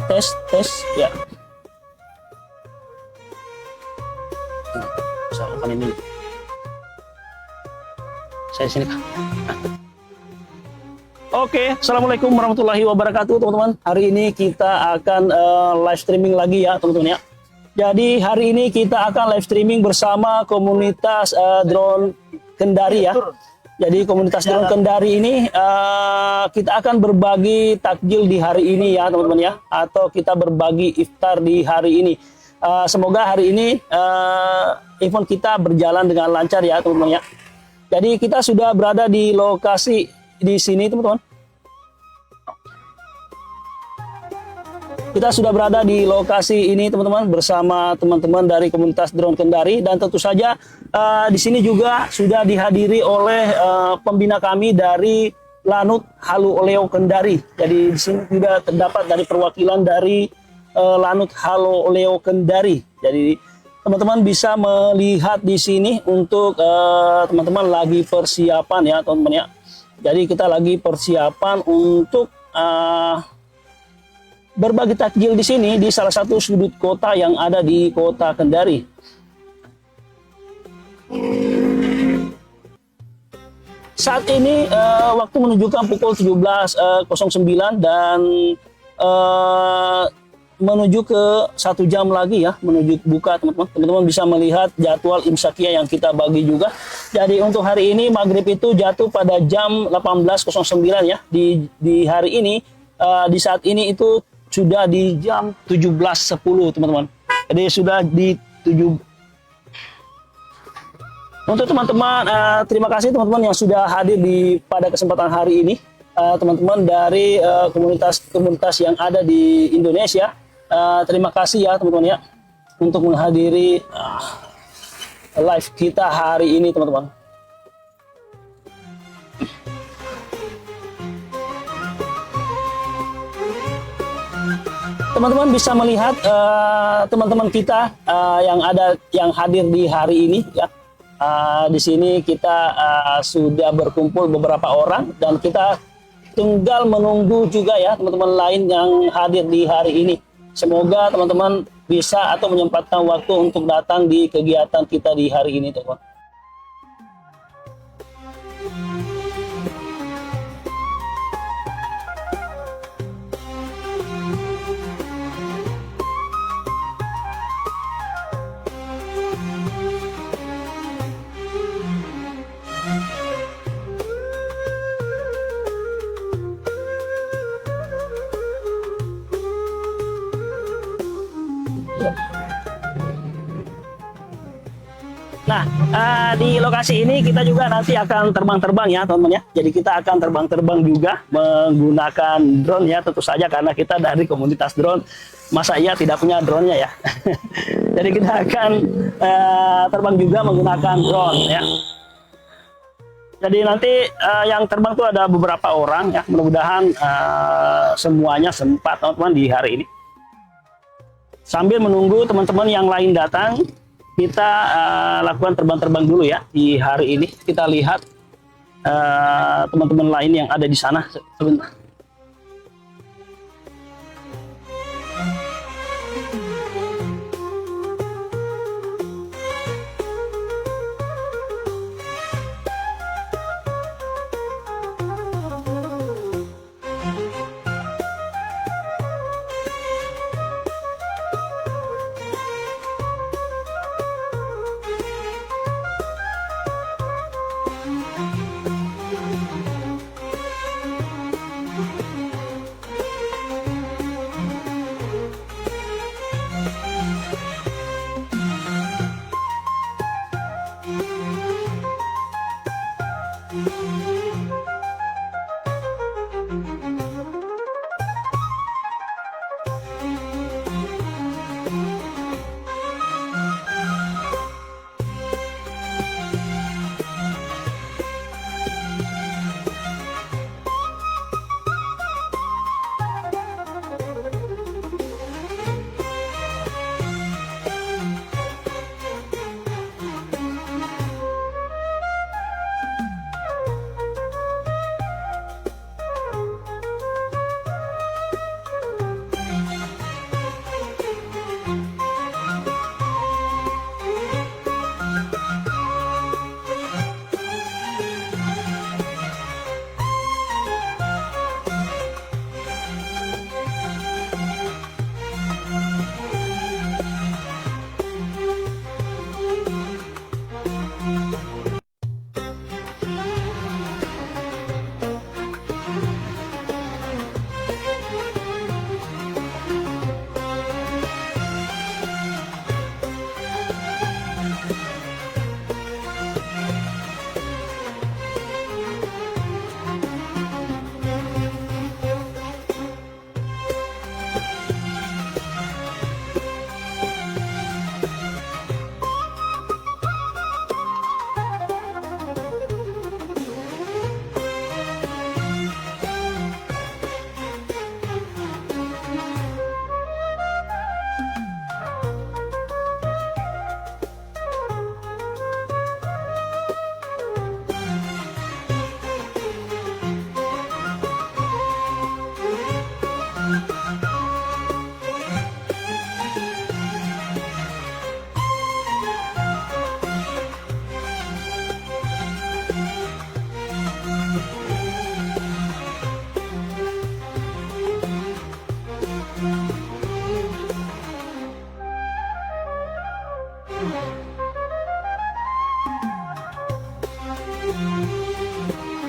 tes ya. Misalkan ini saya sini Kak. Nah. Oke, assalamualaikum warahmatullahi wabarakatuh teman-teman. Hari ini kita akan live streaming lagi ya teman-teman ya. Jadi hari ini kita akan live streaming bersama komunitas drone Kendari ya. Jadi komunitas drone Kendari ini kita akan berbagi takjil di hari ini ya teman-teman ya, atau kita berbagi iftar di hari ini. Semoga hari ini event kita berjalan dengan lancar ya teman-teman ya. Jadi kita sudah berada di lokasi di sini teman-teman. Kita sudah berada di lokasi ini teman-teman bersama teman-teman dari komunitas drone Kendari, dan tentu saja di sini juga sudah dihadiri oleh pembina kami dari Lanut Halu Oleo Kendari. Jadi di sini juga terdapat dari perwakilan dari Lanut Halu Oleo Kendari. Jadi teman-teman bisa melihat di sini untuk teman-teman lagi persiapan ya teman-teman ya. Jadi kita lagi persiapan untuk berbagi takjil di sini di salah satu sudut kota yang ada di kota Kendari. Saat ini waktu menunjukkan pukul 17.09 dan menuju ke 1 jam lagi ya menuju buka teman-teman. Teman-teman bisa melihat jadwal imsakiyah yang kita bagi juga. Jadi untuk hari ini maghrib itu jatuh pada jam 18.09 ya di hari ini. Di saat ini itu sudah di jam 17.10 teman-teman. Jadi sudah di 7. Untuk teman-teman terima kasih teman-teman yang sudah hadir pada kesempatan hari ini. Teman-teman dari komunitas yang ada di Indonesia. Terima kasih ya teman-teman ya untuk menghadiri live kita hari ini teman-teman. Teman-teman bisa melihat teman-teman kita yang hadir di hari ini ya. Di sini kita sudah berkumpul beberapa orang dan kita tinggal menunggu juga ya teman-teman lain yang hadir di hari ini. Semoga teman-teman bisa atau menyempatkan waktu untuk datang di kegiatan kita di hari ini teman-teman. Nah, di lokasi ini kita juga nanti akan terbang-terbang ya teman-teman ya. Jadi kita akan terbang-terbang juga menggunakan drone ya, tentu saja karena kita dari komunitas drone. Masa iya tidak punya drone-nya ya. Jadi kita akan terbang juga menggunakan drone ya. Jadi nanti yang terbang itu ada beberapa orang ya. Mudah-mudahan semuanya sempat teman-teman di hari ini. Sambil menunggu teman-teman yang lain datang, kita lakukan terbang-terbang dulu ya di hari ini. Kita lihat teman-teman lain yang ada di sana sebentar.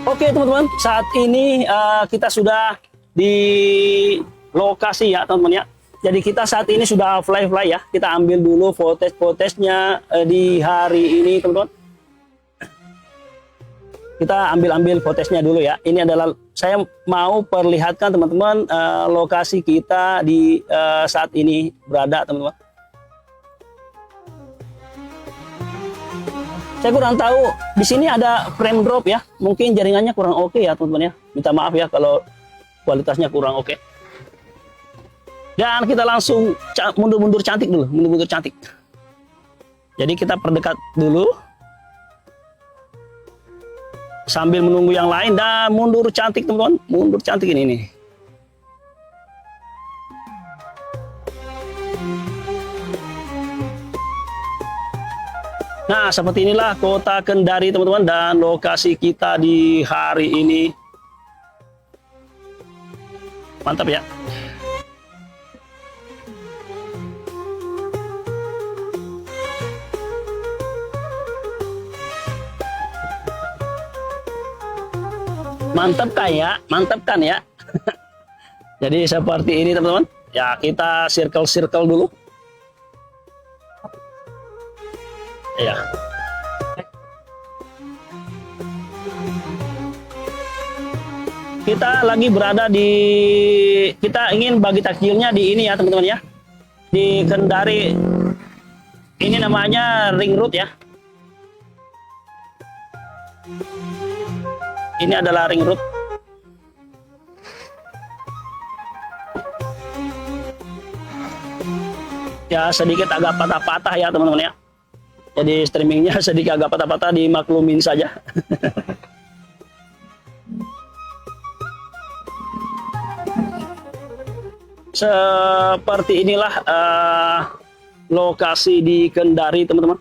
Oke teman-teman, saat ini kita sudah di lokasi ya teman-teman ya. Jadi kita saat ini sudah fly ya. Kita ambil dulu footage-nya di hari ini teman-teman. Kita ambil footage-nya dulu ya. Ini adalah saya mau perlihatkan teman-teman lokasi kita di saat ini berada teman-teman. Saya kurang tahu di sini ada frame drop ya. Mungkin jaringannya kurang oke ya teman-teman ya. Minta maaf ya kalau kualitasnya kurang oke. Dan kita langsung mundur-mundur cantik dulu, mundur-mundur cantik. Jadi kita perdekat dulu. Sambil menunggu yang lain dan mundur cantik teman-teman. Mundur cantik ini nih. Nah, seperti inilah kota Kendari teman-teman dan lokasi kita di hari ini. Mantap ya. Mantap kan ya? Mantap kan ya? Jadi seperti ini teman-teman. Ya, kita circle-circle dulu. Ya. Kita lagi berada di, kita ingin bagi takjilnya di ini ya teman-teman ya. Di Kendari. Ini namanya Ring Road ya. Ini adalah Ring Road. Ya sedikit agak patah-patah ya teman-teman ya. Jadi streamingnya sedikit agak patah-patah, dimaklumin saja. Seperti inilah lokasi di Kendari teman-teman.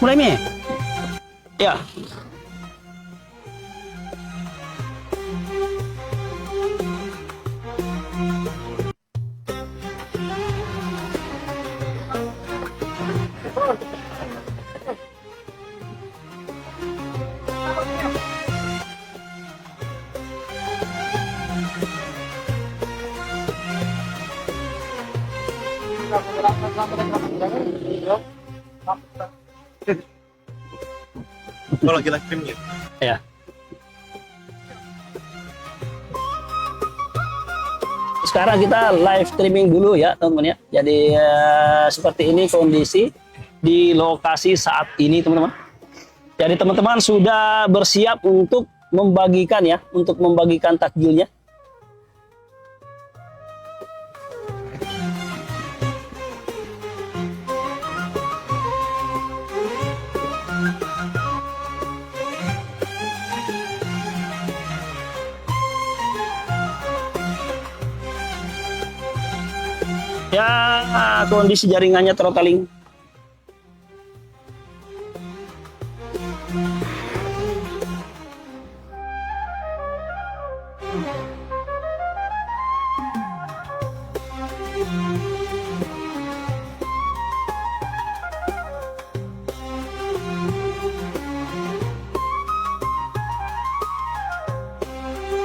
Mulai nih. Ya. Kalau lagi live streaming Ya. Sekarang kita live streaming dulu ya teman-teman ya. Jadi seperti ini kondisi di lokasi saat ini teman-teman. Jadi teman-teman sudah bersiap untuk membagikan ya, untuk membagikan takjilnya. Ya, kondisi jaringannya throttling.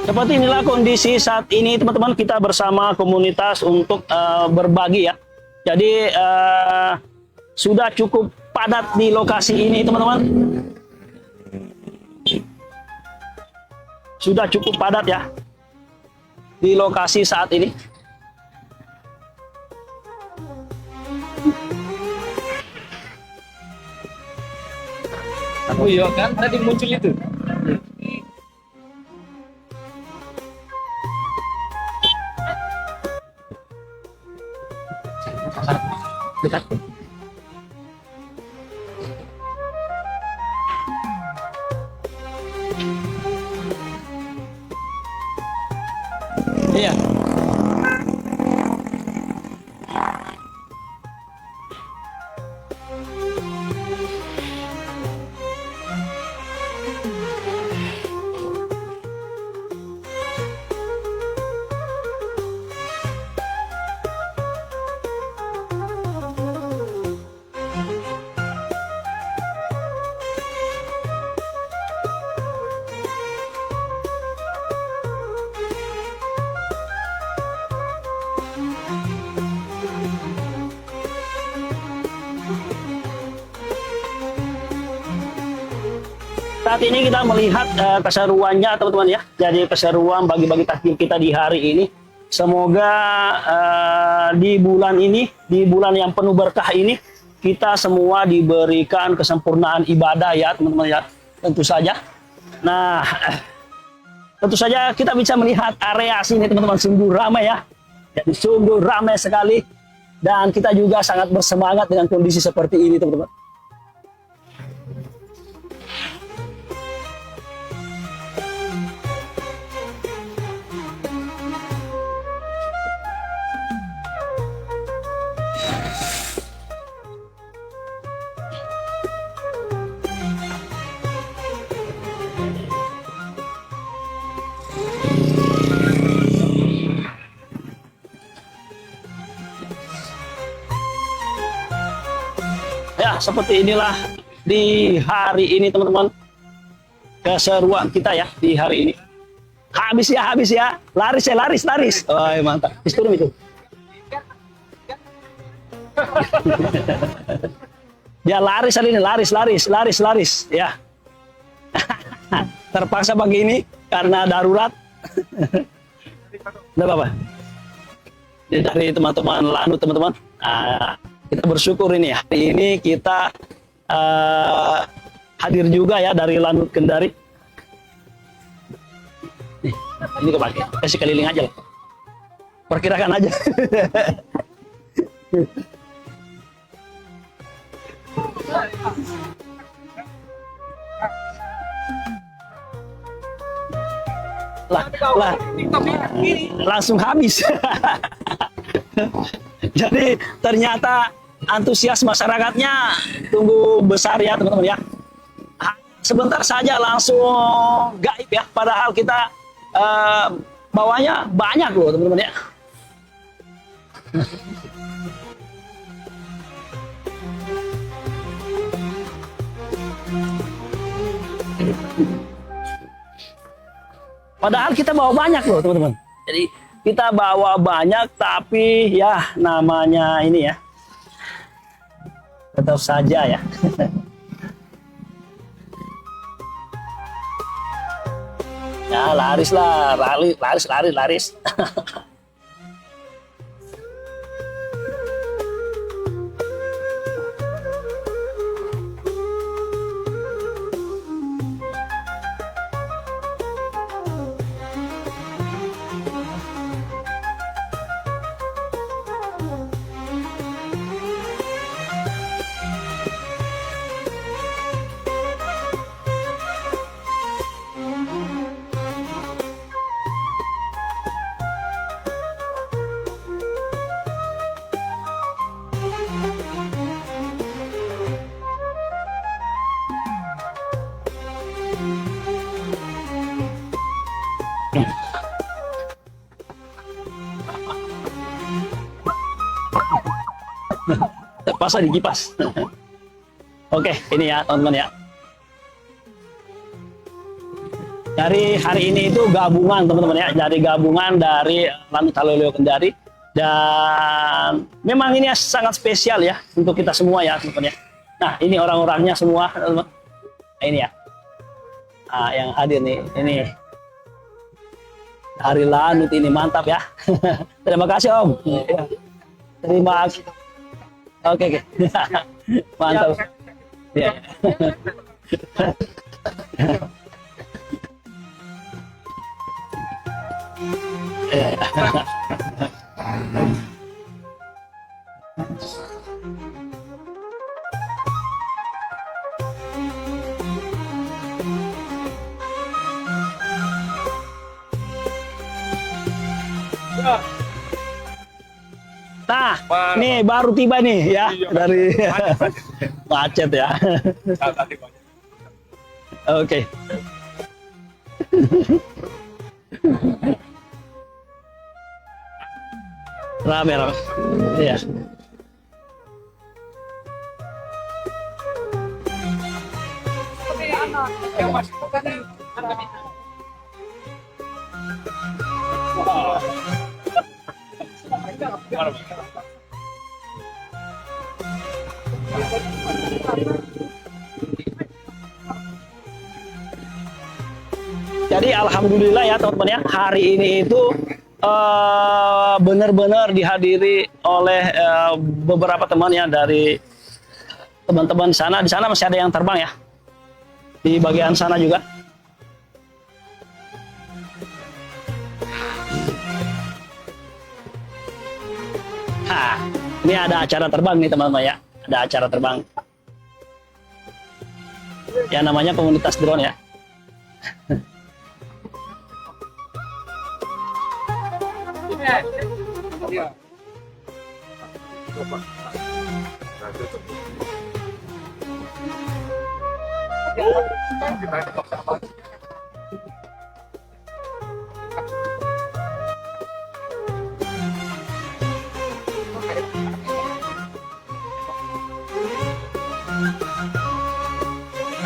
Seperti inilah kondisi saat ini teman-teman, kita bersama komunitas untuk berbagi ya. Jadi sudah cukup padat di lokasi ini teman-teman. Sudah cukup padat ya di lokasi saat ini. Oh iya kan tadi muncul itu. Dekat. Iya. saat ini kita melihat keseruannya teman-teman ya. Jadi keseruan bagi-bagi takjil kita di hari ini. Semoga di bulan ini, di bulan yang penuh berkah ini, kita semua diberikan kesempurnaan ibadah ya teman-teman ya. Tentu saja. Nah, tentu saja kita bisa melihat area sini teman-teman sungguh ramai ya. Jadi sungguh ramai sekali. Dan kita juga sangat bersemangat dengan kondisi seperti ini teman-teman. Ya, seperti inilah di hari ini teman-teman. Keseruan kita ya di hari ini. Habis ya. Laris ya, laris. Oh, mantap. Turun itu. Ya, laris hari ini, laris. Ya. Terpaksa begini karena darurat. Enggak apa-apa. Dari teman-teman Lanut teman-teman. Kita bersyukur ini ya. Hari ini kita hadir juga ya dari Lanut Kendari. Nih, ini kepake. Kasih keliling aja lah. Perkirakan aja. lah langsung habis. Jadi ternyata antusias masyarakatnya tunggu besar ya teman-teman ya. Sebentar saja langsung gaib ya, padahal kita bawanya banyak loh teman-teman ya. Padahal kita bawa banyak loh teman-teman. Jadi kita bawa banyak tapi ya namanya ini ya. Tetap saja ya. Ya laris lah, laris. Terpaksa dikipas. Oke, ini ya teman-teman ya. Dari hari ini itu gabungan teman-teman ya, dari gabungan dari Lanut Haloleo Kendari, dan memang ini sangat spesial ya untuk kita semua ya teman-teman ya. Nah ini orang-orangnya semua teman-teman. Nah, ini ya. Nah, yang hadir nih, ini dari Lanut ini mantap ya. Terima kasih Om. Terima kasih. Oke. Mantap. Ya. Nah, nih baru tiba nih ya dari macet ya. Oke. Rame. Iya. Jadi alhamdulillah ya teman-teman ya, hari ini itu benar-benar dihadiri oleh beberapa teman ya dari teman-teman sana. Di sana masih ada yang terbang ya, di bagian sana juga. Nah, ini ada acara terbang nih teman-teman ya, ada acara terbang. Ya namanya komunitas drone ya.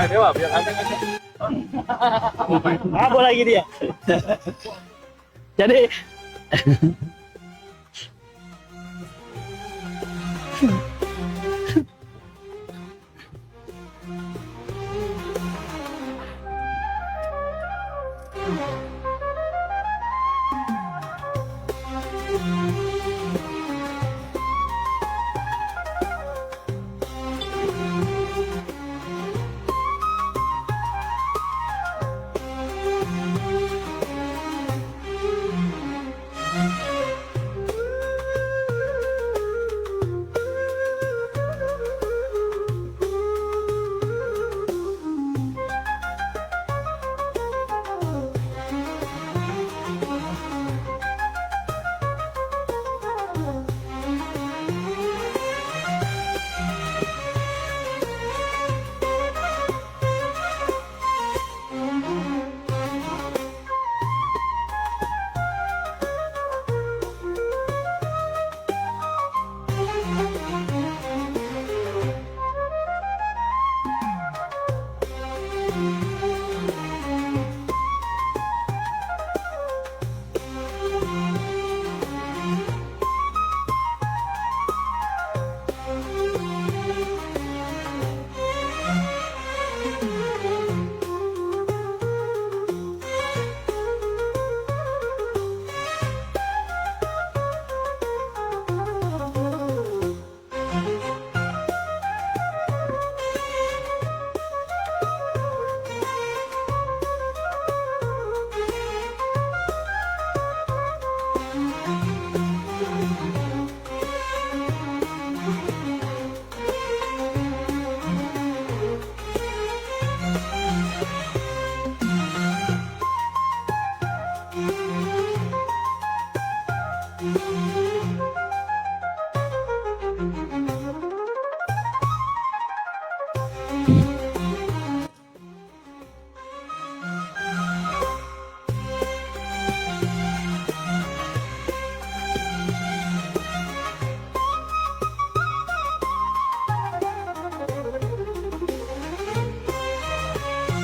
Ada apa? Biar ada aja. Apa lagi dia? Jadi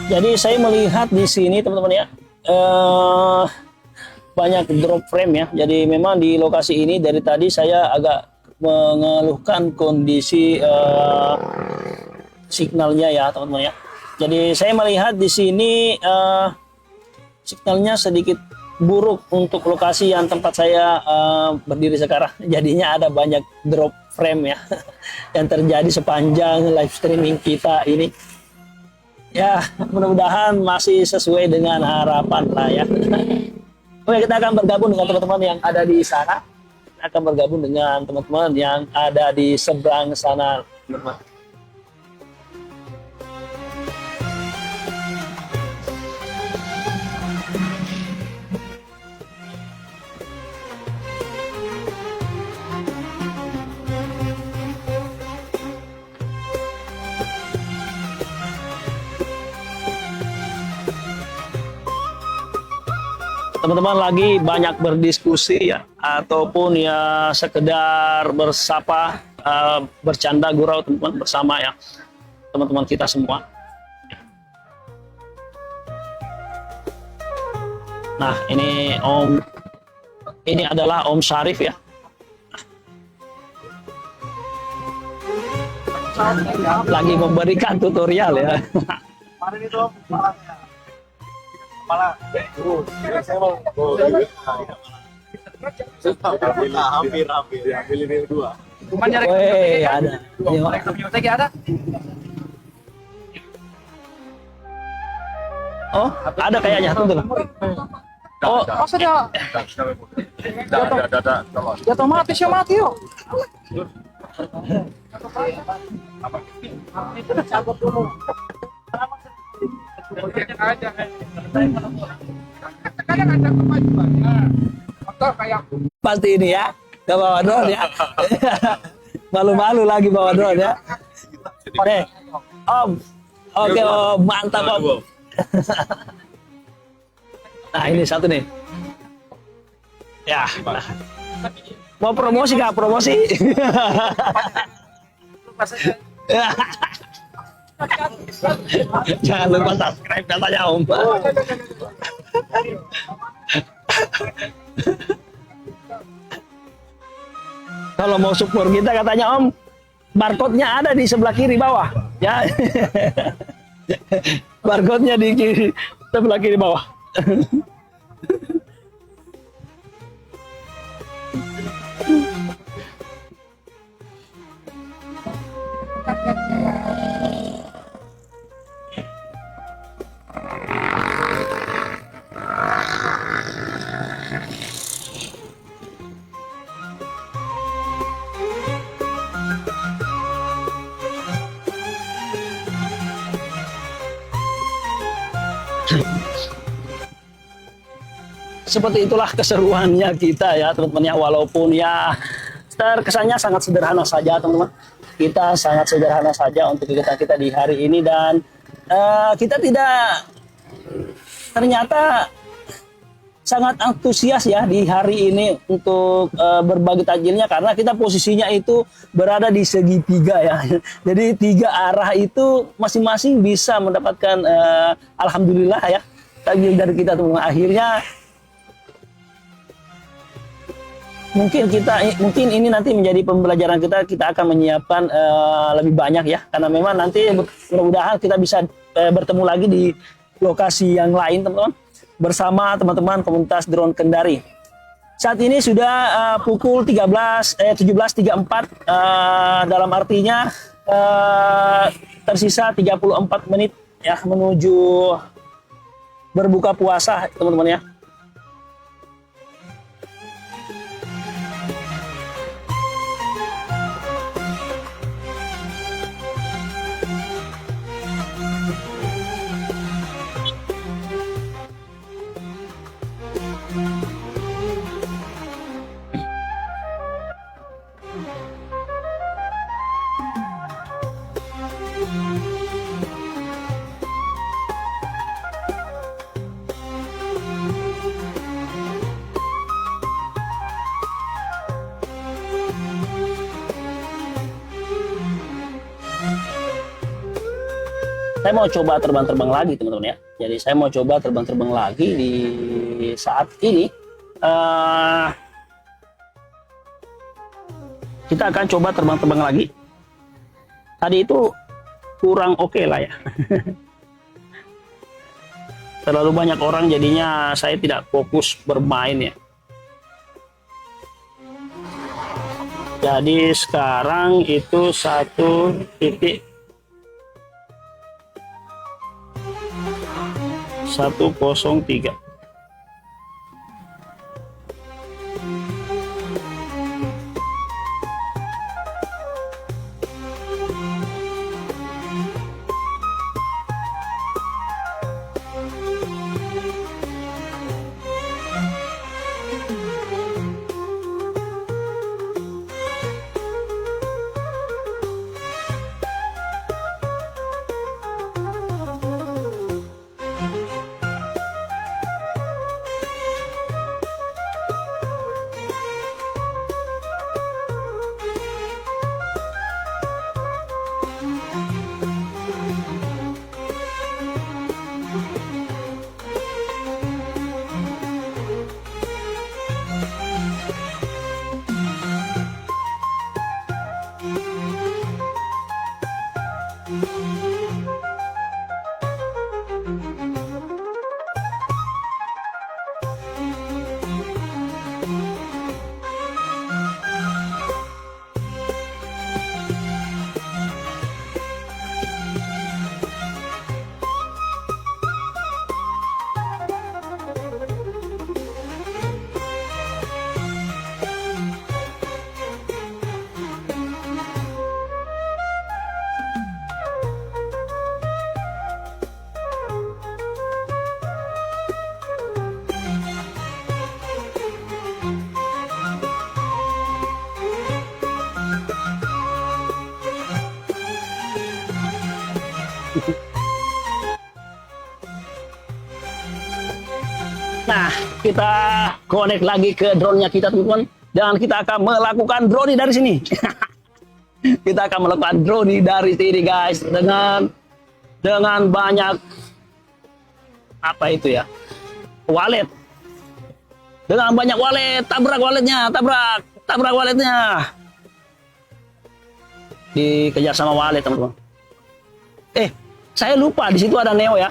jadi saya melihat di sini teman-teman ya, banyak drop frame ya. Jadi memang di lokasi ini dari tadi saya agak mengeluhkan kondisi signalnya ya teman-teman ya. Jadi saya melihat di sini signalnya sedikit buruk untuk lokasi yang tempat saya berdiri sekarang. Jadinya ada banyak drop frame ya yang terjadi sepanjang live streaming kita ini. Ya, mudah-mudahan masih sesuai dengan harapan lah ya. Oke, kita akan bergabung dengan teman-teman yang ada di sana. Kita akan bergabung dengan teman-teman yang ada di seberang sana. Teman-teman lagi banyak berdiskusi ya, ataupun ya sekedar bersapa, bercanda gurau teman-teman bersama ya teman-teman kita semua. Nah ini ini adalah Om Syarif ya. Lagi memberikan tutorial ya. malah hampir pilih dia dua. cuma nyari Weh, ada. Iya, Pak. bibliotek ada. Oh, ada kayaknya. Tunggu. Oh, Masa dia dia otomatis ya mati yuk. Kadang ada kemajuan. Motor kayak pasti ini ya. Gak bawa drone ya. Malu-malu lagi bawa drone ya. Oke, Om. Oke, Om. Mantap, Om. Nah, ini satu nih. Ya. Nah. Mau promosi nggak? Promosi. Jangan lupa subscribe katanya, Om. Kalau mau support kita katanya, Om, barcode-nya ada di sebelah kiri bawah. Ya. Barcode-nya di kiri sebelah kiri bawah. Seperti itulah keseruannya kita ya teman-teman ya, walaupun ya terkesannya sangat sederhana saja teman-teman. Kita sangat sederhana saja untuk kegiatan kita di hari ini, dan kita tidak ternyata sangat antusias ya di hari ini untuk berbagi takjilnya, karena kita posisinya itu berada di segitiga ya. Jadi tiga arah itu masing-masing bisa mendapatkan alhamdulillah ya takjil dari kita teman-teman. Akhirnya mungkin ini nanti menjadi pembelajaran kita akan menyiapkan lebih banyak ya, karena memang nanti mudah-mudahan kita bisa bertemu lagi di lokasi yang lain teman-teman bersama teman-teman komunitas drone Kendari. Saat ini sudah pukul 17.34, dalam artinya tersisa 34 menit ya menuju berbuka puasa teman-teman ya. Saya mau coba terbang-terbang lagi teman-teman ya. Jadi saya mau coba terbang-terbang lagi di saat ini. Kita akan coba terbang-terbang lagi. Tadi itu kurang oke lah ya. Terlalu banyak orang, jadinya saya tidak fokus bermain ya. Jadi sekarang itu 1.103. Nah, kita connect lagi ke drone-nya kita, teman-teman. Dan kita akan melakukan drone dari sini. Kita akan melakukan drone dari sini, guys. Dengan banyak apa itu ya? Wallet. Dengan banyak wallet, tabrak waletnya, tabrak waletnya. Dikejar sama walet, teman-teman. Saya lupa di situ ada Neo ya.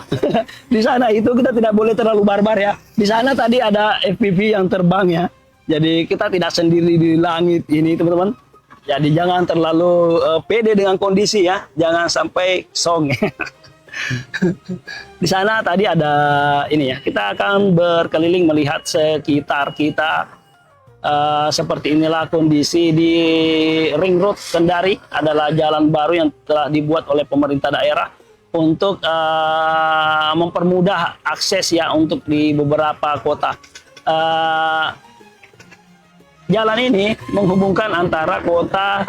Di sana itu kita tidak boleh terlalu barbar ya. Di sana tadi ada FPV yang terbang ya. Jadi kita tidak sendiri di langit ini, teman-teman. Jadi jangan terlalu pede dengan kondisi ya. Jangan sampai song. Di sana tadi ada ini ya. Kita akan berkeliling melihat sekitar kita. Seperti inilah kondisi di Ring Road Kendari. Adalah jalan baru yang telah dibuat oleh pemerintah daerah untuk mempermudah akses ya untuk di beberapa kota. Jalan ini menghubungkan antara kota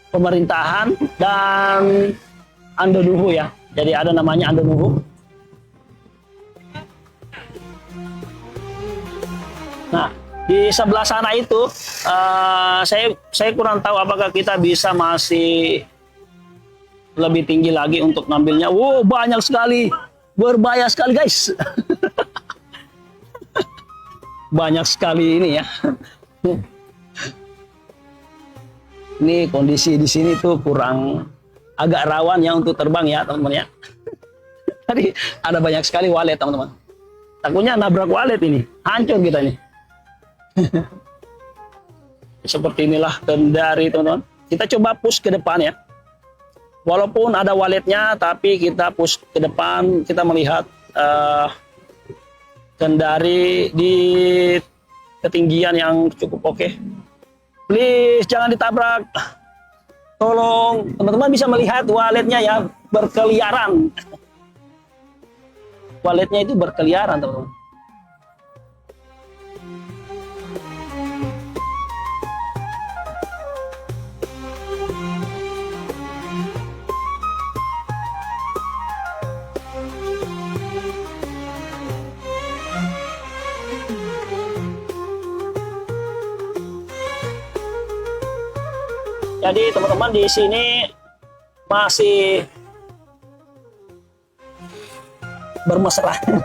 pemerintahan dan Andonuhu ya. Jadi ada namanya Andonuhu. Nah, di sebelah sana itu saya kurang tahu apakah kita bisa masih lebih tinggi lagi untuk ngambilnya. Wow, banyak sekali. Berbahaya sekali, guys. Banyak sekali ini ya. Ini kondisi di sini tuh kurang agak rawan ya untuk terbang ya, teman-teman ya. Tadi ada banyak sekali walet, teman-teman. Takutnya nabrak walet ini. Hancur kita ini. Seperti inilah Kendari, teman-teman. Kita coba push ke depan ya. Walaupun ada waletnya, tapi kita push ke depan, kita melihat Kendari di ketinggian yang cukup oke. Please jangan ditabrak. Tolong, teman-teman bisa melihat waletnya ya berkeliaran. Waletnya itu berkeliaran, teman-teman. Jadi teman-teman di sini masih bermesraan,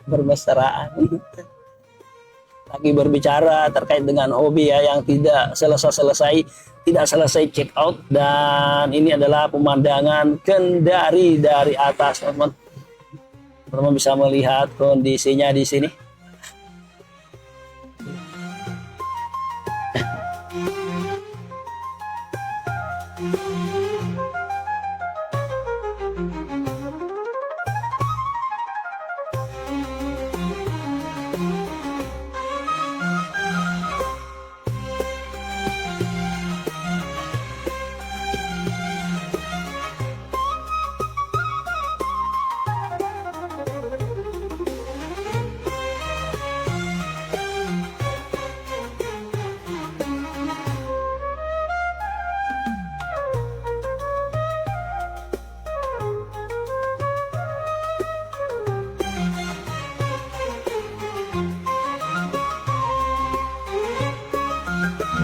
bermesraan, lagi berbicara terkait dengan hobi ya yang tidak selesai check out. Dan ini adalah pemandangan Kendari dari atas, teman-teman. Teman-teman bisa melihat kondisinya di sini.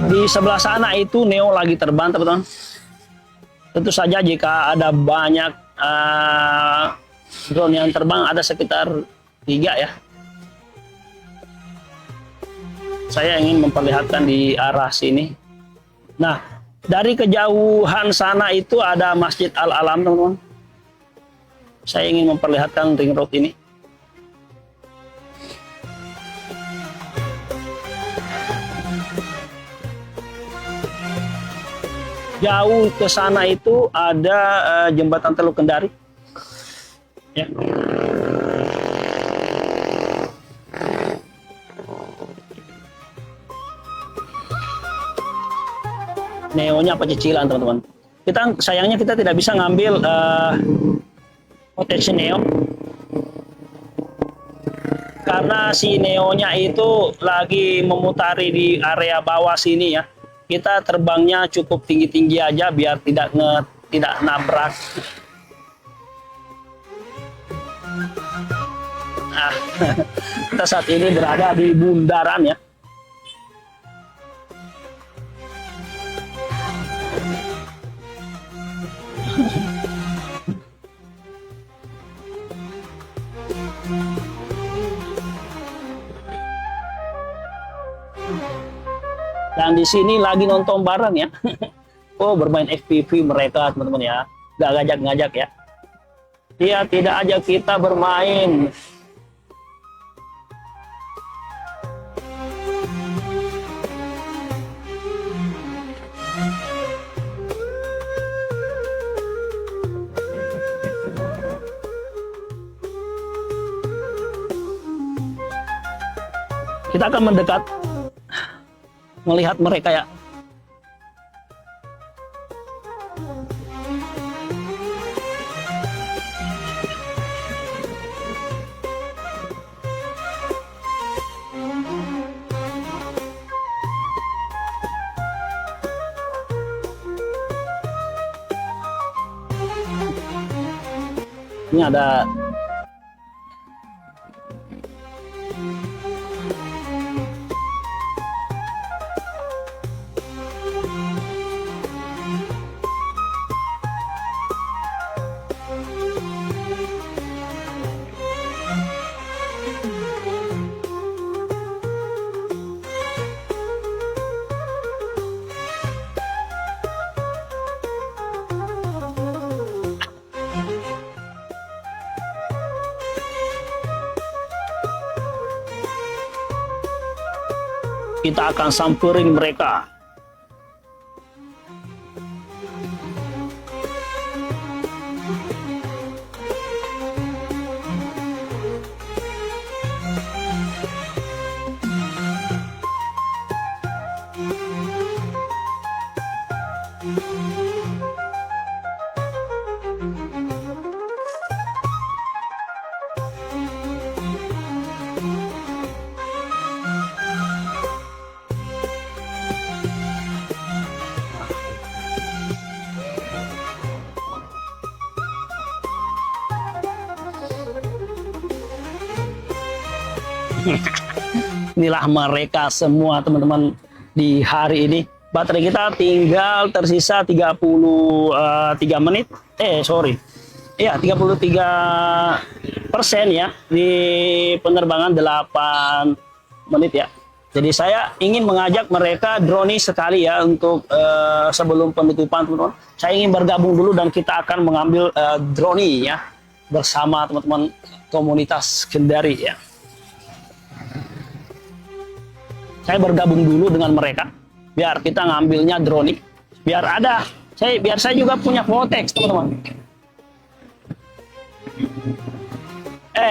Di sebelah sana itu Neo lagi terbang, teman-teman. Tentu saja jika ada banyak drone yang terbang, ada sekitar 3 ya. Saya ingin memperlihatkan di arah sini. Nah, dari kejauhan sana itu ada Masjid Al-Alam, teman-teman. Saya ingin memperlihatkan ring road ini. Jauh ke sana itu ada jembatan Teluk Kendari. Ya. Neonya apa cicilan, teman-teman. Sayangnya kita tidak bisa ngambil protection Neo karena si Neonya itu lagi memutari di area bawah sini ya. Kita terbangnya cukup tinggi-tinggi aja biar tidak tidak nabrak. Nah, kita saat ini berada di bundaran ya. Dan di sini lagi nonton bareng ya. Oh, bermain FPV mereka teman-teman ya. Gak ngajak-ngajak ya. Dia tidak ajak kita bermain. Kita akan mendekat melihat mereka ya. Ini ada kita akan samperin mereka. Inilah mereka semua teman-teman di hari ini. Baterai kita tinggal tersisa 33 menit. Sorry. Ya, 33% ya di penerbangan 8 menit ya. Jadi saya ingin mengajak mereka drone sekali ya untuk sebelum penutupan teman-teman. Saya ingin bergabung dulu dan kita akan mengambil drone ya bersama teman-teman komunitas Kendari ya. Saya bergabung dulu dengan mereka biar kita ngambilnya drone, biar saya juga punya Vortex teman-teman.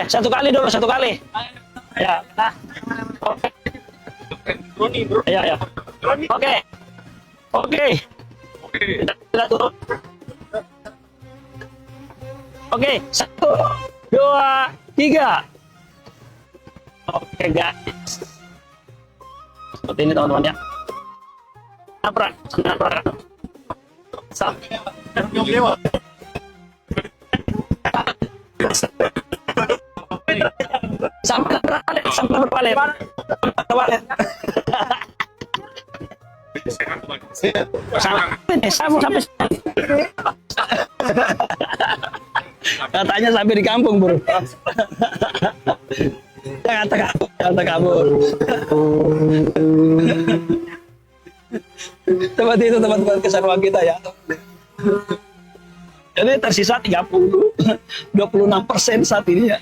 Satu kali ya. Nah. Drone, bro. Ya. Oke. Kita turun. Oke, 1, 2, 3. Oke guys. Seperti ini teman-teman ya. Nabrak. Sampai berbalik. Sampai katanya sampai di kampung, bro. Kata kabur. Seperti itu teman-teman keseruan kita ya. Jadi tersisa 26% saat ini ya.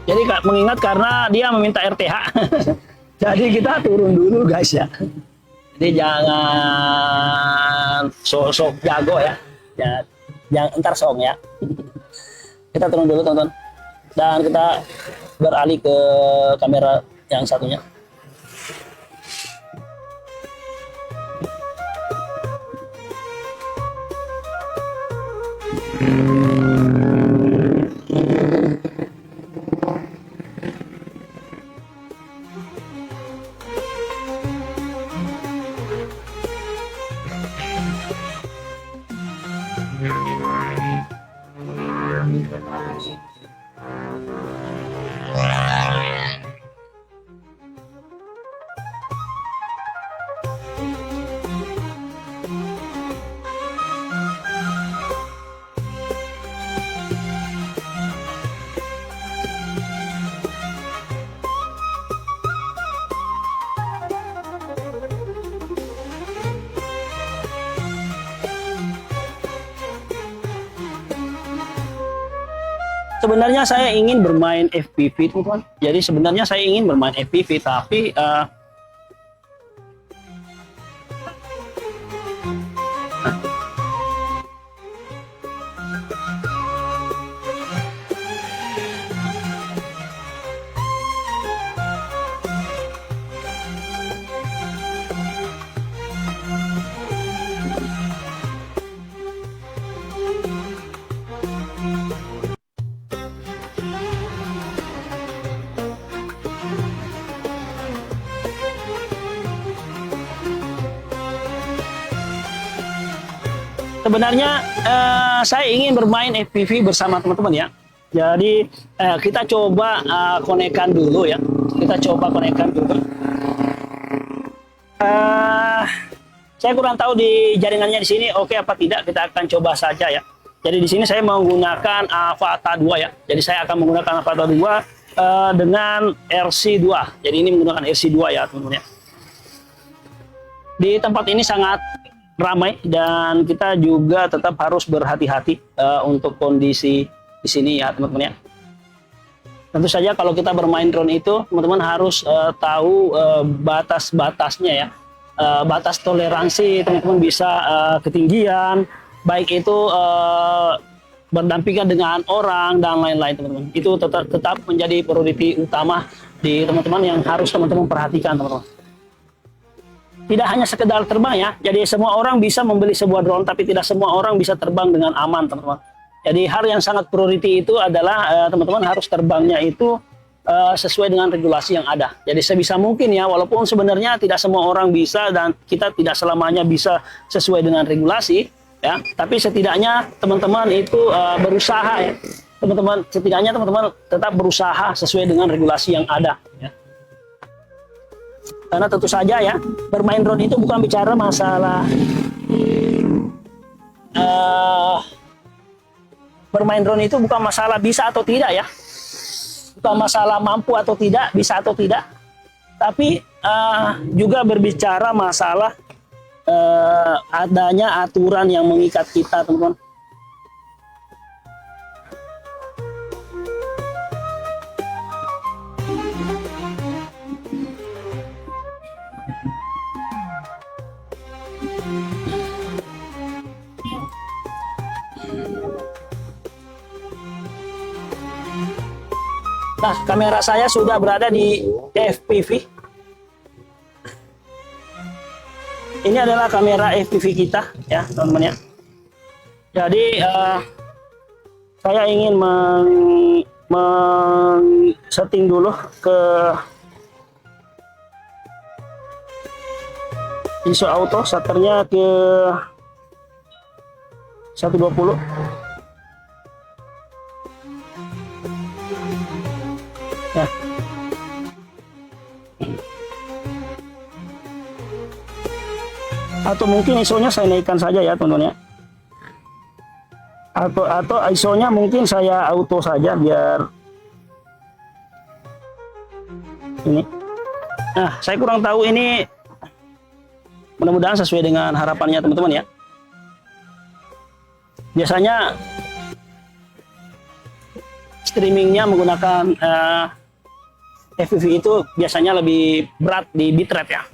Jadi mengingat karena dia meminta RTH. Jadi kita turun dulu guys ya. Jadi jangan sok-sok jago ya. Ya, jangan entar song ya. Kita turun dulu teman-teman. Dan kita beralih ke kamera yang satunya. Sebenarnya saya ingin bermain FPV teman-teman. Jadi sebenarnya saya ingin bermain FPV tapi sebenarnya saya ingin bermain FPV bersama teman-teman ya. Jadi kita coba konekkan dulu ya. Kita coba konekkan dulu. Saya kurang tahu di jaringannya di sini oke apa tidak. Kita akan coba saja ya. Jadi di sini saya menggunakan Avata 2 ya. Jadi saya akan menggunakan Avata 2 dengan RC2. Jadi ini menggunakan RC2 ya teman-teman ya. Di tempat ini sangat ramai dan kita juga tetap harus berhati-hati untuk kondisi di sini ya teman-teman ya. Tentu saja kalau kita bermain drone itu teman-teman harus tahu batas-batasnya ya, batas toleransi teman-teman bisa ketinggian, baik itu berdampingan dengan orang dan lain-lain teman-teman. Itu tetap menjadi prioriti utama di teman-teman yang harus teman-teman perhatikan teman-teman. Tidak hanya sekedar terbang ya, jadi semua orang bisa membeli sebuah drone, tapi tidak semua orang bisa terbang dengan aman teman-teman. Jadi hal yang sangat prioriti itu adalah teman-teman harus terbangnya itu sesuai dengan regulasi yang ada. Jadi sebisa mungkin ya, walaupun sebenarnya tidak semua orang bisa dan kita tidak selamanya bisa sesuai dengan regulasi ya, tapi setidaknya teman-teman itu berusaha ya. Setidaknya teman-teman tetap berusaha sesuai dengan regulasi yang ada ya. Karena tentu saja ya, bermain drone itu bukan bicara masalah bermain drone itu bukan masalah bisa atau tidak ya, bukan masalah mampu atau tidak, bisa atau tidak, tapi juga berbicara masalah adanya aturan yang mengikat kita teman-teman. Nah, kamera saya sudah berada di FPV. Ini adalah kamera FPV kita, ya teman-teman ya. Jadi saya ingin setting dulu ke ISO auto, shutternya ke 120. Ya. Atau mungkin ISO-nya saya naikkan saja ya teman-teman ya. Atau ISO-nya mungkin saya auto saja biar ini. Nah, saya kurang tahu ini, mudah-mudahan sesuai dengan harapannya teman-teman ya. Biasanya streamingnya menggunakan FPV itu biasanya lebih berat di bitrate ya.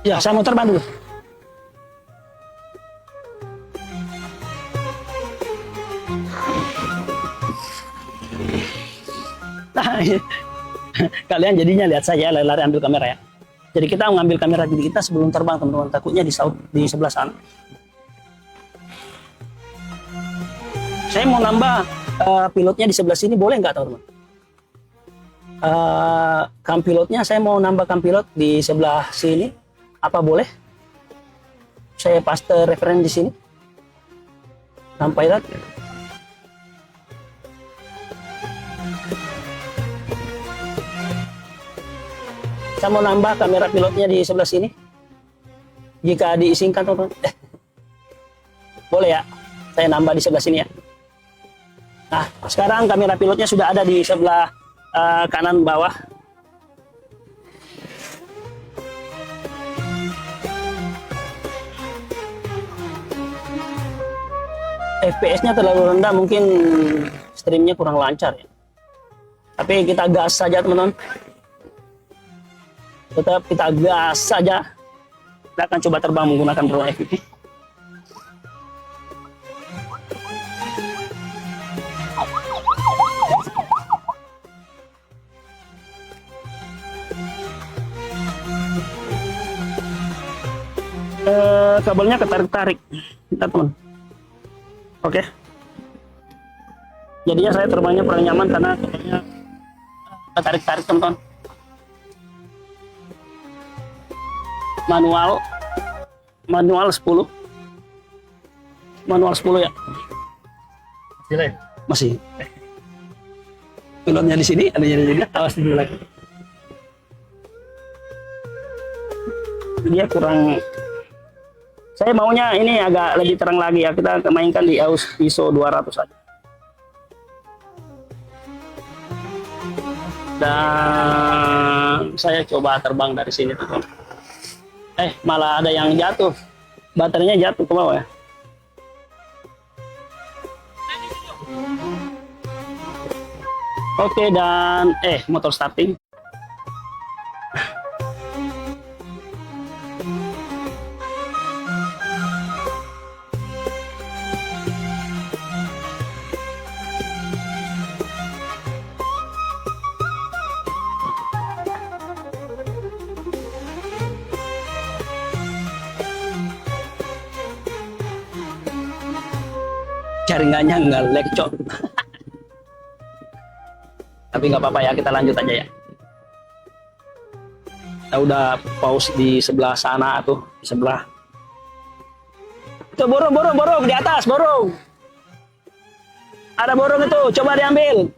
Ya, saya mau terbang dulu. Nah, kalian jadinya lihat saya lari-lari ambil kamera ya. Jadi kita mengambil kamera diri kita sebelum terbang teman-teman. Takutnya di sebelah sana. Saya mau nambah pilotnya di sebelah sini, boleh nggak teman-teman? Kam pilotnya saya mau nambah kam pilot di sebelah sini. Apa boleh? Saya paste referen di sini. Kam pilot. Saya mau nambah kamera pilotnya di sebelah sini. Jika diizinkan teman-teman. Boleh ya? Saya nambah di sebelah sini ya. Nah, sekarang kamera pilotnya sudah ada di sebelah kanan bawah. FPS-nya terlalu rendah, mungkin streamnya kurang lancar ya. Tapi kita gas saja teman-teman. Tetap kita gas saja. Kita akan coba terbang menggunakan drone FPV. Kabelnya ketarik-tarik, teman. Oke. Jadinya saya terbangnya kurang nyaman karena kabelnya ketarik-tarik, teman. Manual 10 ya. Masih. Pilotnya di sini, ada di sini. Awas dulu lagi. Dia kurang. Saya maunya ini agak lebih terang lagi ya. Kita mainkan di ISO 200 saja. Dan saya coba terbang dari sini, teman. Malah ada yang jatuh. Baterainya jatuh ke bawah ya. Oke, dan motor starting. Jaringannya nggak lecok. Tapi nggak apa-apa ya, kita lanjut aja ya. Kita udah pause di sebelah sana tuh, di sebelah. Tuh borong di atas, borong. Ada borong itu, coba diambil.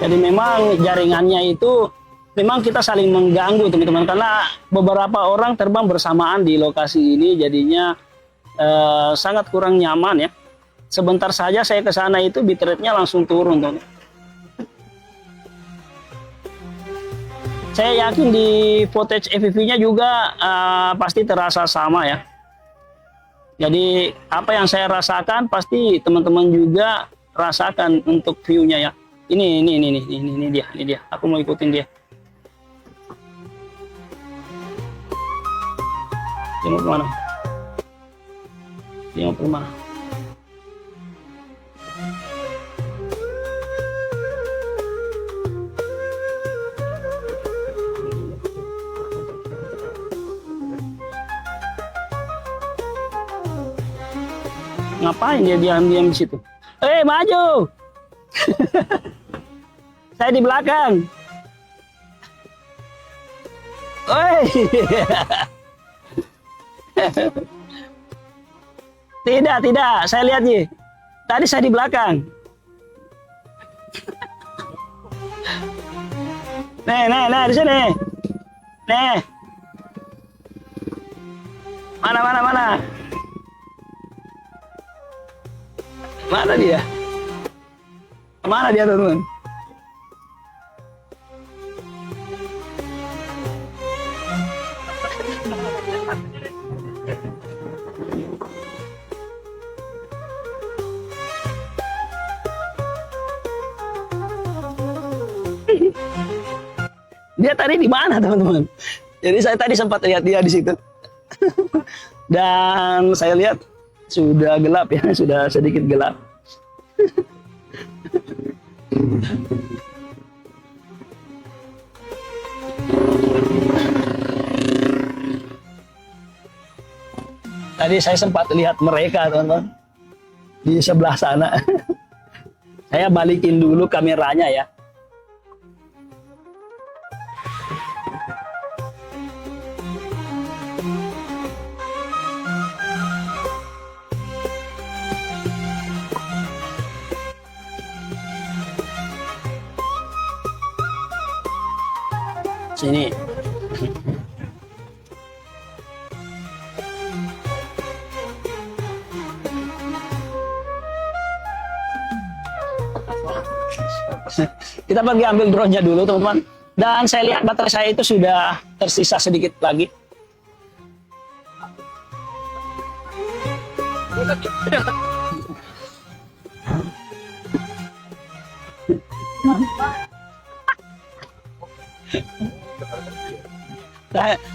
Jadi memang jaringannya itu memang kita saling mengganggu teman-teman, karena beberapa orang terbang bersamaan di lokasi ini jadinya sangat kurang nyaman ya. Sebentar saja saya ke sana itu bitrate-nya langsung turun teman. Saya yakin di footage FPV-nya juga pasti terasa sama ya. Jadi apa yang saya rasakan pasti teman-teman juga rasakan untuk view-nya ya. Ini dia. Aku mau ikutin dia. Tengok kemana? Tengok kemana? Ngapain dia diam-diam di situ? Maju! Saya di belakang. Tidak. Saya lihat nih. Tadi saya di belakang. Nih, di sini. Nih. Mana? Mana dia? Mana dia, teman-teman? Dia tadi di mana, teman-teman? Jadi saya tadi sempat lihat dia di situ. Dan saya lihat sudah gelap ya, sudah sedikit gelap. Tadi saya sempat lihat mereka, teman-teman, di sebelah sana. Saya balikin dulu kameranya ya. Sini. Kita pergi ambil drone-nya dulu, teman-teman. Dan saya lihat baterai saya itu sudah tersisa sedikit lagi.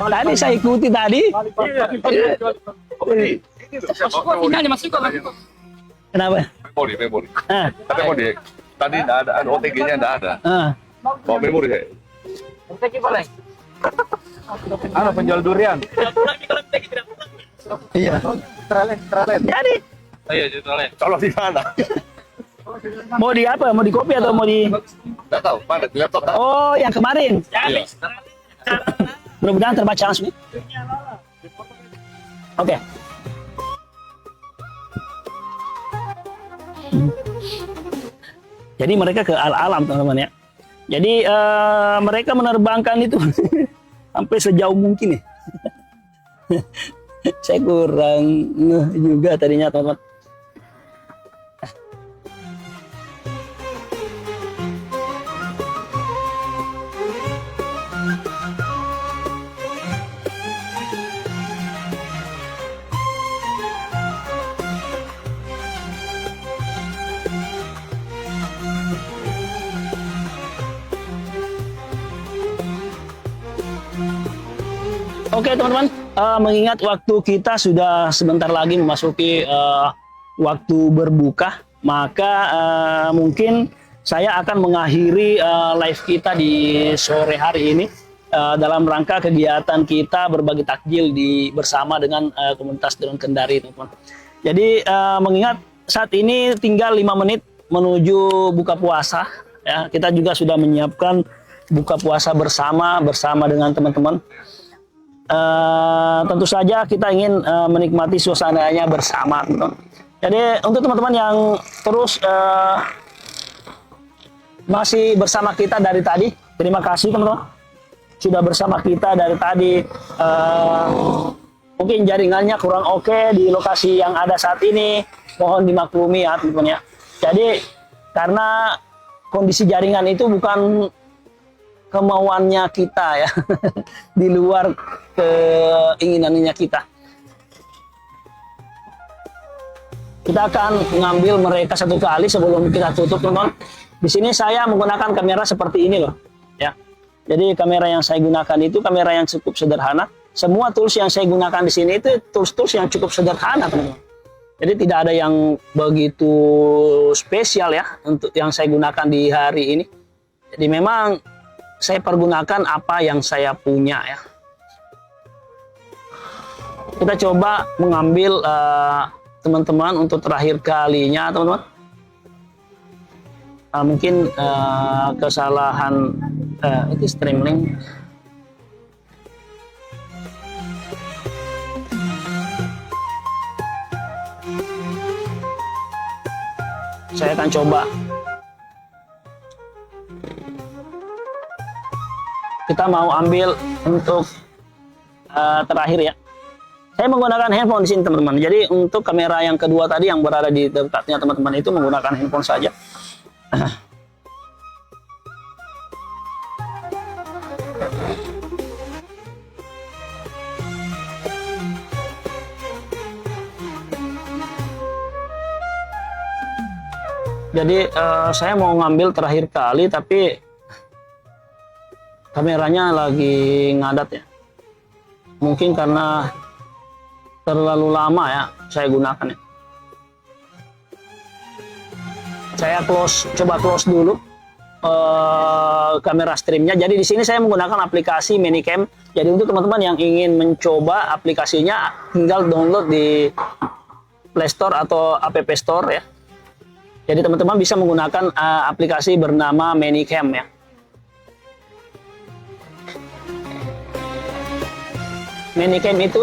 Tadi saya ikuti tadi. Kenapa? Memori. Tapi memori. Tadi nggak ada, OTG-nya nggak ada. Bawa memori saya. Penjual durian. Iya. Tralen. Jadi, Iya, jadi colok di mana? mau di apa? Mau di kopi atau mau di? Nggak tahu, mana di laptop? Oh, yang kemarin. Iya. Mudah-mudahan terbaca langsung. Oke. Jadi mereka ke alam, teman-teman ya. Jadi mereka menerbangkan itu sampai sejauh mungkin ya. Saya kurang juga tadinya, teman-teman. Oke, teman-teman, mengingat waktu kita sudah sebentar lagi memasuki waktu berbuka, maka mungkin saya akan mengakhiri live kita di sore hari ini dalam rangka kegiatan kita berbagi takjil bersama dengan komunitas Drone Kendari, teman-teman. Jadi mengingat saat ini tinggal 5 menit menuju buka puasa, ya, kita juga sudah menyiapkan buka puasa bersama dengan teman-teman. Tentu saja kita ingin menikmati suasananya bersama, teman-teman. Jadi untuk teman-teman yang terus masih bersama kita dari tadi, terima kasih teman-teman sudah bersama kita dari tadi. Mungkin jaringannya kurang oke di lokasi yang ada saat ini, mohon dimaklumi ya, teman-teman ya. Jadi karena kondisi jaringan itu bukan kemauannya kita ya, di luar keinginannya kita. Kita akan mengambil mereka satu kali sebelum kita tutup, teman-teman. Di sini saya menggunakan kamera seperti ini loh, ya. Jadi kamera yang saya gunakan itu kamera yang cukup sederhana, semua tools yang saya gunakan di sini itu tools-tools yang cukup sederhana, teman-teman. Jadi tidak ada yang begitu spesial ya untuk yang saya gunakan di hari ini. Jadi memang saya pergunakan apa yang saya punya ya. Kita coba mengambil teman-teman untuk terakhir kalinya, teman-teman. Mungkin kesalahan itu streaming. Saya akan coba. Kita mau ambil untuk terakhir ya. Saya menggunakan handphone di sini, teman-teman. Jadi untuk kamera yang kedua tadi yang berada di dekatnya teman-teman itu menggunakan handphone saja. Jadi saya mau ngambil terakhir kali tapi kameranya lagi ngadat ya. Mungkin karena terlalu lama ya saya gunakan ya. Saya coba close dulu kamera streamnya. Jadi di sini saya menggunakan aplikasi Minicam. Jadi untuk teman-teman yang ingin mencoba aplikasinya tinggal download di Play Store atau App Store ya. Jadi teman-teman bisa menggunakan aplikasi bernama Minicam ya. Minicam itu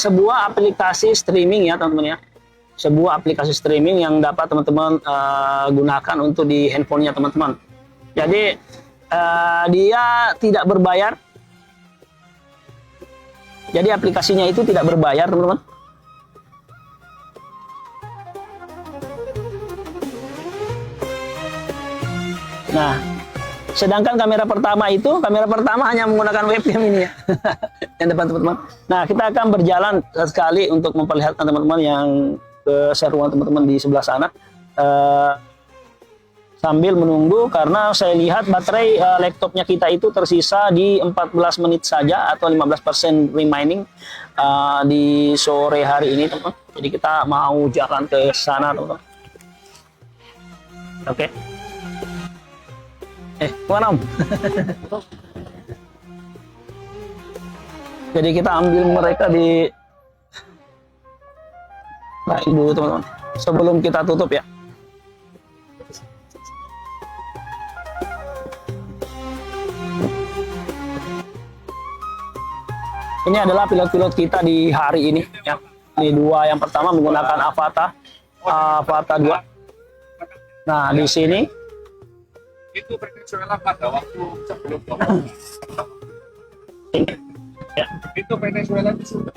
sebuah aplikasi streaming ya teman-teman ya. Sebuah aplikasi streaming yang dapat teman-teman gunakan untuk di handphonenya teman-teman. Jadi dia tidak berbayar. Jadi aplikasinya itu tidak berbayar teman-teman. Nah, sedangkan kamera pertama hanya menggunakan webcam ini ya. Yang depan teman-teman. Nah, kita akan berjalan sekali untuk memperlihatkan teman-teman yang keseruan teman-teman di sebelah sana. Sambil menunggu karena saya lihat baterai laptopnya kita itu tersisa di 14 menit saja atau 15% remaining di sore hari ini teman-teman. Jadi kita mau jalan ke sana teman-teman. Oke. Kemana Om? Jadi kita ambil mereka di baik dulu teman-teman sebelum kita tutup ya. Ini adalah pilot-pilot kita di hari ini ya. Ini dua, yang pertama menggunakan Avata 2. Nah, di sini Itu Venezuela pada waktu sebelum ya. Itu Venezuela itu sudah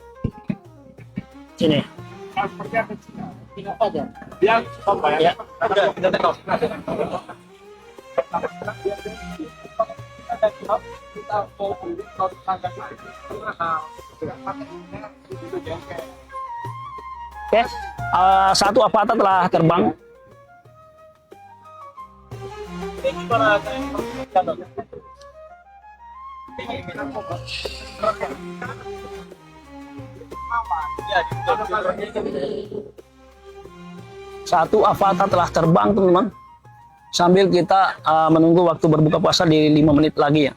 Sini. seperti apa aja? Dia membayar. Ya. Kita tengok. Kita mau beli kalau tangga Oke, satu Avata telah terbang. Satu Avata telah terbang teman-teman. Sambil kita menunggu waktu berbuka puasa di 5 menit lagi ya.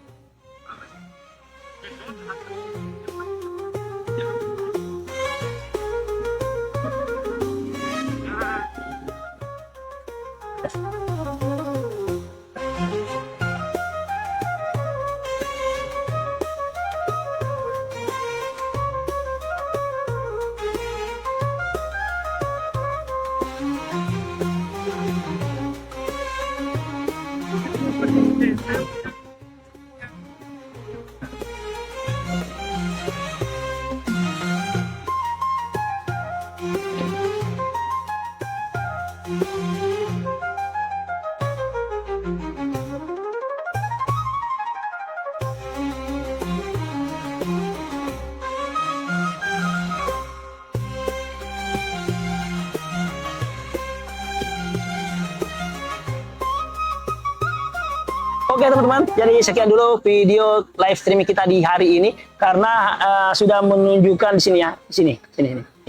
Oke teman-teman, jadi sekian dulu video live streaming kita di hari ini karena sudah menunjukkan di sini ya, sini,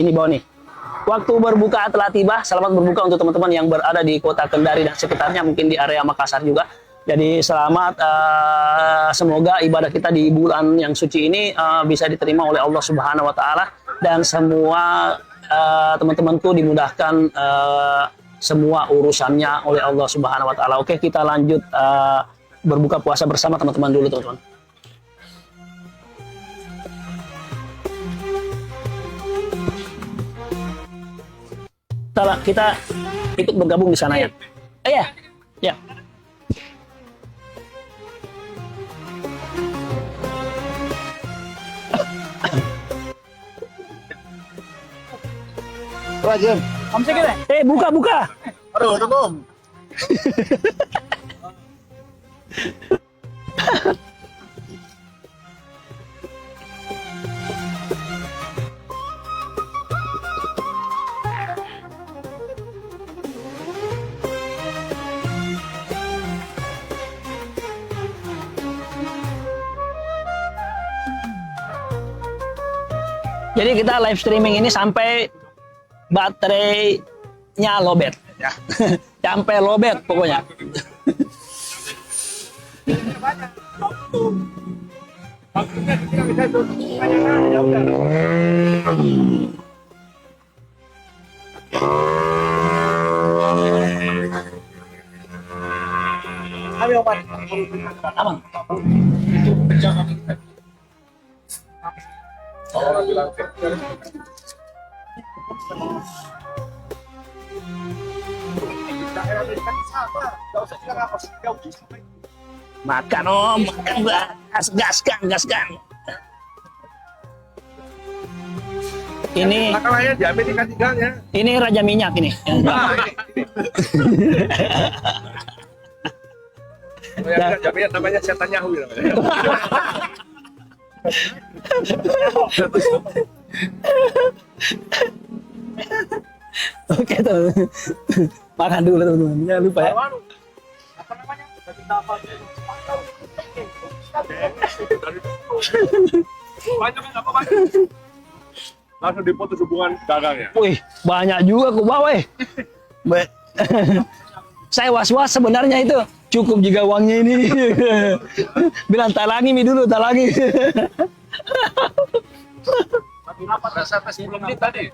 ini bawah nih. Waktu berbuka telah tiba. Selamat berbuka untuk teman-teman yang berada di kota Kendari dan sekitarnya, mungkin di area Makassar juga. Jadi selamat, semoga ibadah kita di bulan yang suci ini bisa diterima oleh Allah Subhanahu Wa Taala dan semua teman-temanku dimudahkan semua urusannya oleh Allah Subhanahu Wa Taala. Oke, kita lanjut berbuka puasa bersama teman-teman dulu, teman-teman. Kita ikut bergabung di sana ya. Iya. Ya. Rajin. Buka. Aduh, belum. Jadi kita live streaming ini sampai baterainya lobet ya. Sampai lobet pokoknya. Aman. Makan om, makan gaskan. Ini diambil ikan tiganya. Ini raja minyak ini. Jamnya namanya setan Yahoo namanya. Oke tuh, makan dulu teman-teman, jangan lupa ya. Apa namanya? Banyak kan apa banyak? Langsung diputus hubungan dagangnya. Wih, banyak juga aku bawa. Saya was-was sebenarnya itu cukup juga uangnya ini. Bilang talangi mi dulu, talangi. Berasa 10 menit tadi.